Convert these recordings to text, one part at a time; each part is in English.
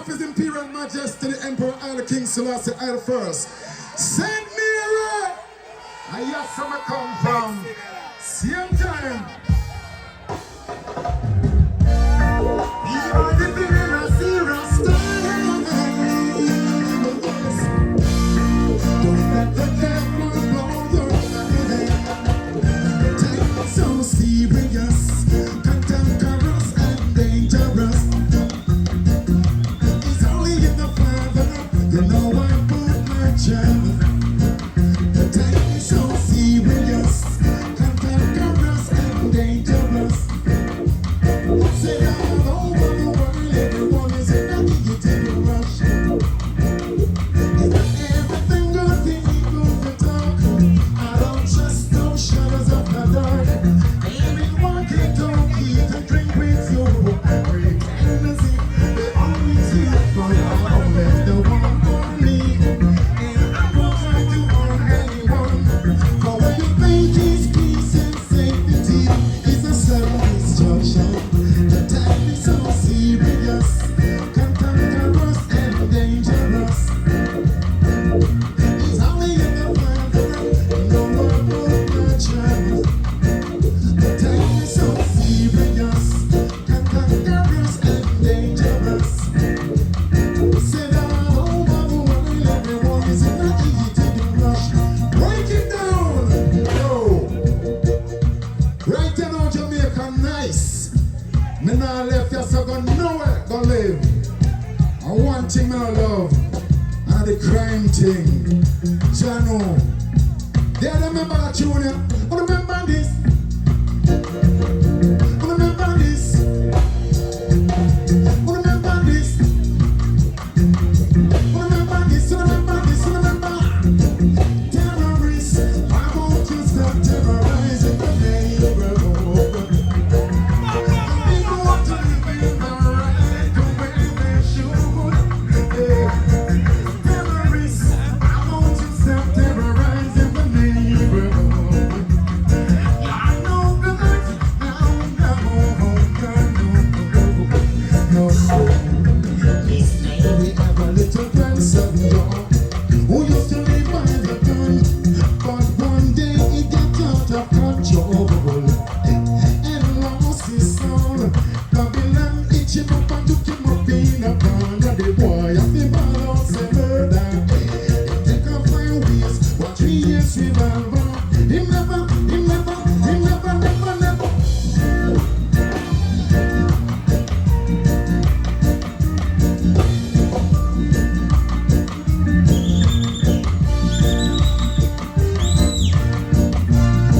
of His Imperial Majesty, the Emperor Haile King Selassie I First. Saint Mary, I hear some come from. Same time. We are living in a serious time. Don't let the devil blow your mind. Time so serious, cantankerous and dangerous. It's only in the Father, you know I put my trust. The time is so serious, cantankerous and dangerous. Say all over the world, everyone is in a digital rush. Is everything good thing people to talk? I don't trust no shadows of the dark. Anyone can talk, eat and drink with you. Pretend as if they always here for you. Only the one for me. And I won't try to harm anyone. For when you think is peace and safety, it's a self-destruction. The time is so serious, cantankerous and dangerous. It's only in the Father, no one will not trust. The time is so serious, cantankerous and dangerous. Said all over the world, everyone is in a heated rush. Break it down, yo. Right now, Jamaica nice. Me nah left you, so go nowhere, go live. And one thing me love, and the crime thing. Jano, they remember that tune, yeah? Remember this? Remember this? Remember this? Remember this? Remember this? Remember? Terrorists, I want to stop terrorizing the neighborhood. People want to live in the right way they should. Terrorists, I want to stop terrorizing the neighborhood. I know good, no. This name we have a little grandson, y'all, who used to live by the gun, but one day he got out of control and lost his soul. Babylon itch him up and took him up in a corner. The boy of the ball out say murder. They take off my ways, what 3 years revolver. Him never.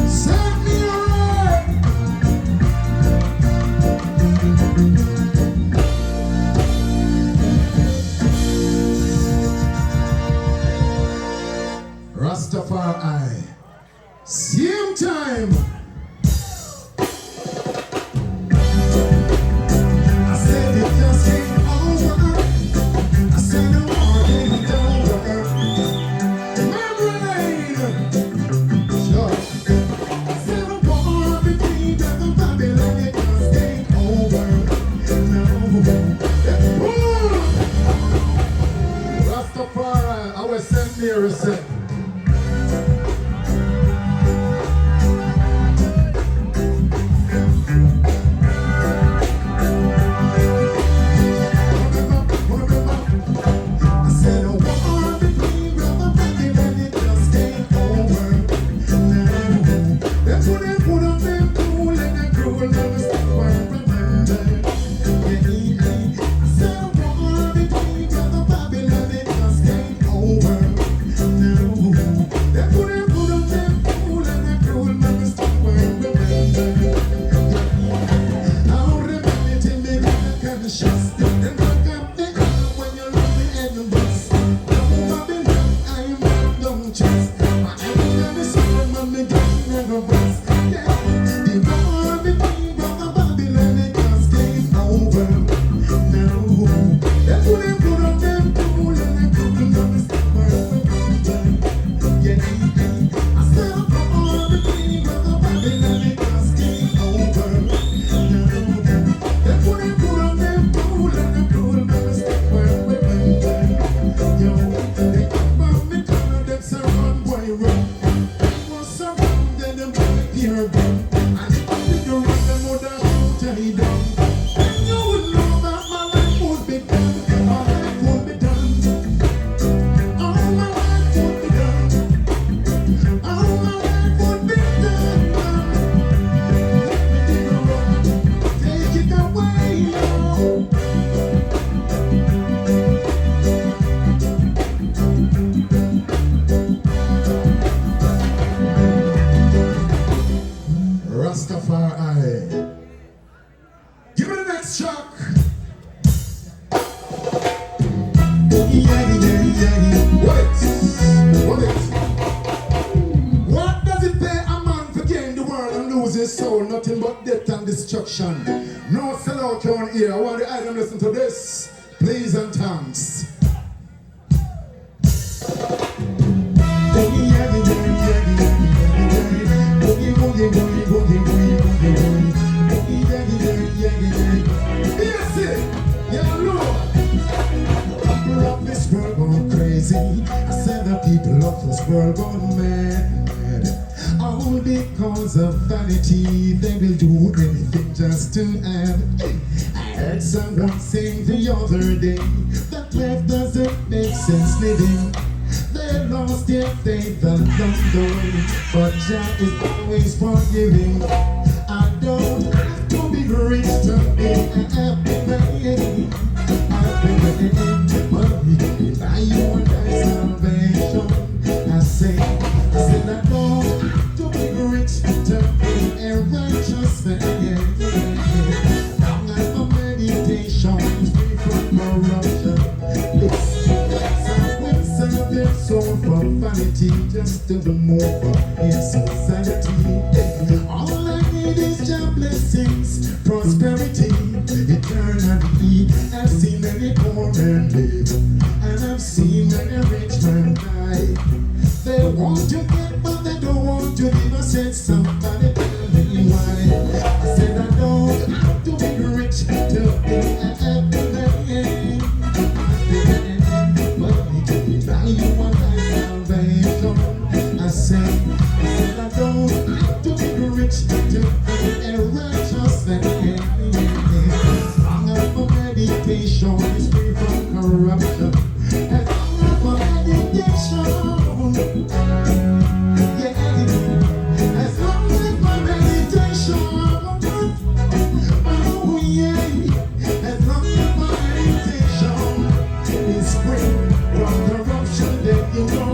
Set me right. Rastafari. Same time. I said it just ain't over. I said the war ain't over. Memory lane. Sure. I said the war between them and Babylon, it just ain't over. No. Rastafari, I was sent Mary said. No. What it? What does it pay a man to gain the world and lose his soul? Nothing but death and destruction. No sellout on here. I want the item listen to this. Please and thanks. Yes, yeah, Lord. People of this world gone crazy. I said the people of this world gone mad. All because of vanity, they will do anything just to have. I heard someone saying the other day that life doesn't make sense living. They lost their faith and wonder, but Jah is always forgiving. I don't have to be rich to be a happy man. But we can buy you and thy salvation. I said I don't have to be rich to be a righteous man. Long as my meditation is free from corruption. Their soul for vanity, just to move in society. All I need is your blessings, prosperity, eternity. I've seen many poor men live, and I've seen many rich men die. They want to get, but they don't want to live. I said, somebody tell me why. I said, I don't have to be rich to be a happy man. I said I don't have to be rich to be a righteous man. Long as my meditation is free from corruption. As long as my meditation, yeah. As long as my meditation, oh yeah. As long as my meditation is free from corruption, then you know.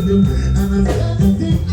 And I said